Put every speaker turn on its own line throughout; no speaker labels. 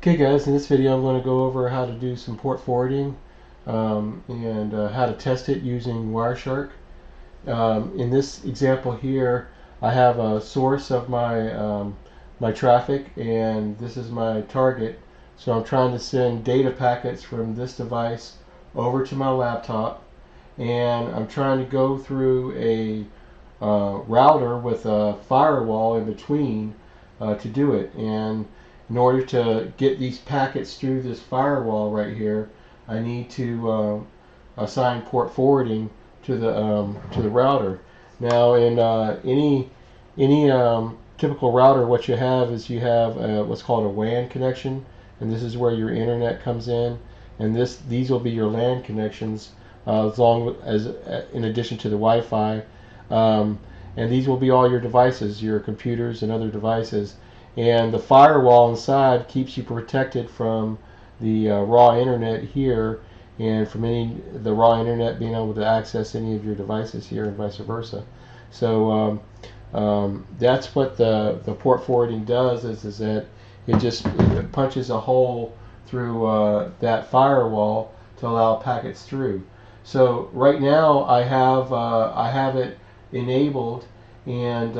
Okay guys, in this video I'm going to go over how to do some port forwarding and how to test it using Wireshark. In this example here I have a source of my traffic, and this is my target. So I'm trying to send data packets from this device over to my laptop, and I'm trying to go through a router with a firewall in between to do it. And in order to get these packets through this firewall right here, I need to assign port forwarding to the router. Now, in any typical router, what you have is you have what's called a WAN connection, and this is where your internet comes in, and these will be your LAN connections, as long as in addition to the Wi-Fi. And these will be all your devices, your computers and other devices. And the firewall inside keeps you protected from the raw internet here, and from the raw internet being able to access any of your devices here, and vice versa. So that's what the port forwarding does, is that it punches a hole through that firewall to allow packets through. So right now I have it enabled, and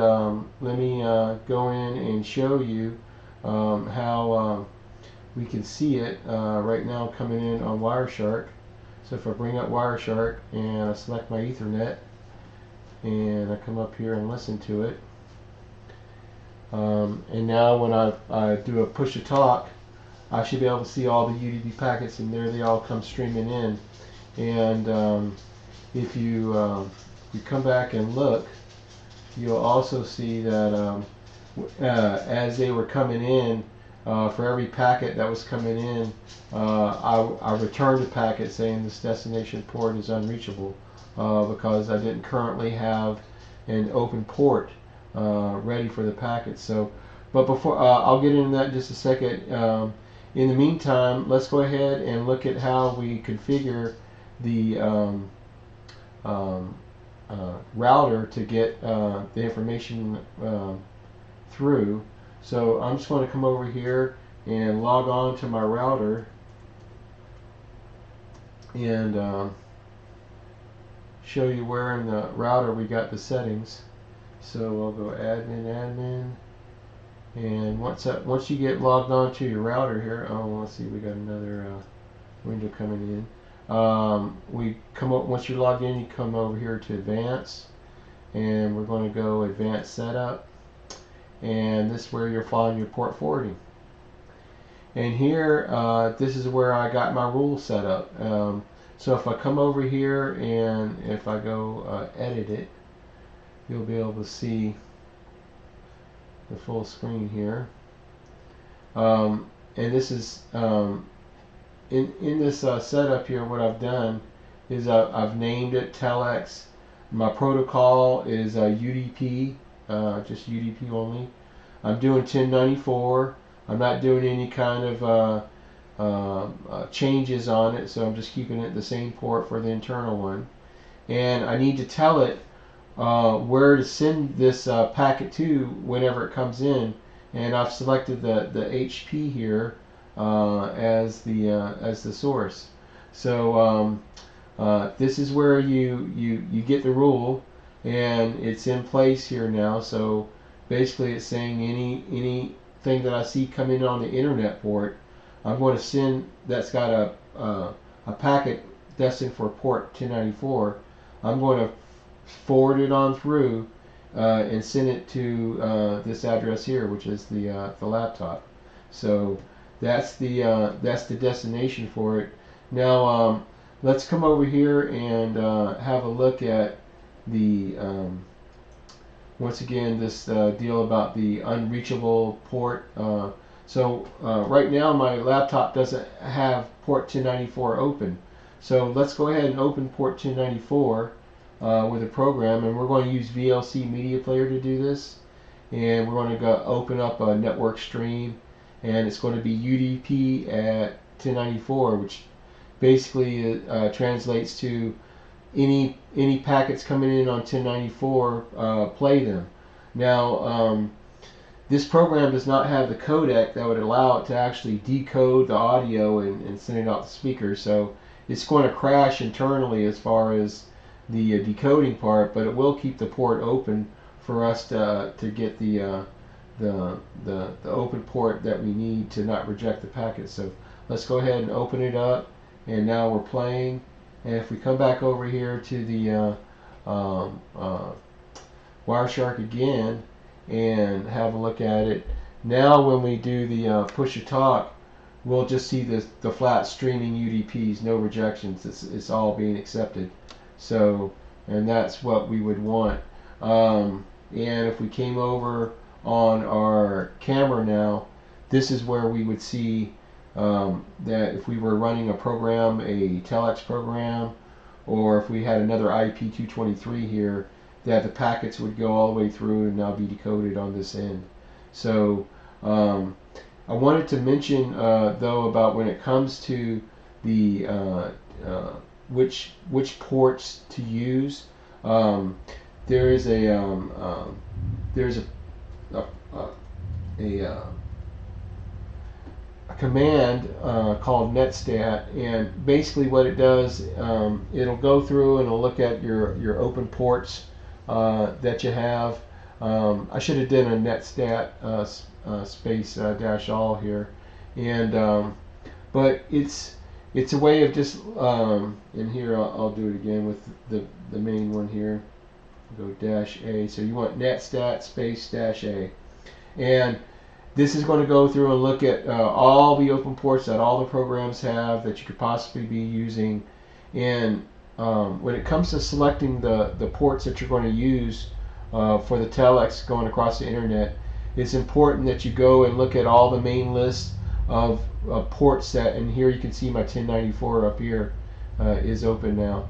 let me go in and show you how we can see it right now coming in on Wireshark. So if I bring up Wireshark and I select my Ethernet and I come up here and listen to it, and now when I do a push to talk, I should be able to see all the UDP packets, and there they all come streaming in. And if you come back and look, you'll also see that as they were coming in, for every packet that was coming in, I returned a packet saying this destination port is unreachable, because I didn't currently have an open port ready for the packet. So, but before I'll get into that in just a second. In the meantime, let's go ahead and look at how we configure the router to get the information through. So I'm just going to come over here and log on to my router, and show you where in the router we got the settings. So I'll go admin, and once you get logged on to your router here, let's see, we got another window coming in. We come up, once you're logged in, you come over here to advanced, and we're going to go advanced setup, and this is where you're following your port forwarding. And here, this is where I got my rules set up. So if I come over here and if I go edit it, you'll be able to see the full screen here. And this is in this setup here, what I've done is I've named it Telex. My protocol is UDP, just UDP only. I'm doing 1094. I'm not doing any kind of changes on it, so I'm just keeping it the same port for the internal one. And I need to tell it where to send this packet to whenever it comes in, and I've selected the HP here as the source. So this is where you get the rule, and it's in place here now. So basically it's saying anything that I see coming on the internet port, I'm going to send, that's got a packet destined for port 1094. I'm going to forward it on through and send it to this address here, which is the laptop. So that's the destination for it. Now let's come over here and have a look at the once again this deal about the unreachable port. So right now my laptop doesn't have port 1094 open. So let's go ahead and open port 1094 with a program, and we're going to use VLC Media Player to do this. And we're going to go open up a network stream, and it's going to be UDP at 1094, which basically translates to any packets coming in on 1094, play them. Now this program does not have the codec that would allow it to actually decode the audio and send it out the speaker. So it's going to crash internally as far as the decoding part, but it will keep the port open for us to get the open port that we need to not reject the packet. So let's go ahead and open it up, and now we're playing. And if we come back over here to the Wireshark again and have a look at it, now when we do the push to talk, we'll just see the flat streaming UDPs, no rejections. It's all being accepted. So, and that's what we would want. And if we came over on our camera now, this is where we would see that if we were running a program, a Telex program, or if we had another IP-223 here, that the packets would go all the way through and now be decoded on this end. So I wanted to mention though about when it comes to the which ports to use. There is there's a command called netstat, and basically what it does, it'll go through and it'll look at your open ports that you have. I should have done a netstat space dash all here, and but it's a way of just and here I'll do it again with the main one here. Go dash A. So you want netstat space dash A, and this is going to go through and look at all the open ports that all the programs have that you could possibly be using. And when it comes to selecting the ports that you're going to use for the Telex going across the internet, it's important that you go and look at all the main lists of ports that, and here you can see my 1094 up here is open now.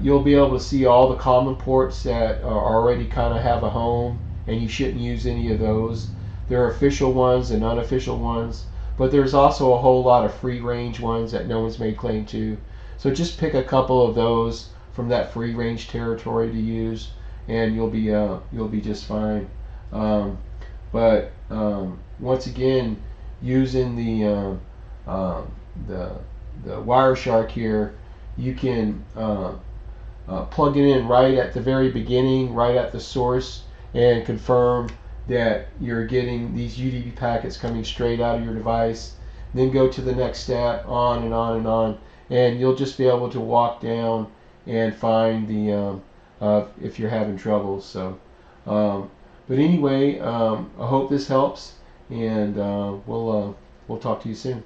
You'll be able to see all the common ports that are already kind of have a home, and you shouldn't use any of those. There are official ones and unofficial ones, but there's also a whole lot of free range ones that no one's made claim to. So just pick a couple of those from that free range territory to use, and you'll be just fine. But once again, using the Wireshark here, you can plug it in right at the very beginning, right at the source, and confirm that you're getting these UDP packets coming straight out of your device. Then go to the next step, on and on and on, and you'll just be able to walk down and find the if you're having trouble. So, but anyway, I hope this helps, and we'll talk to you soon.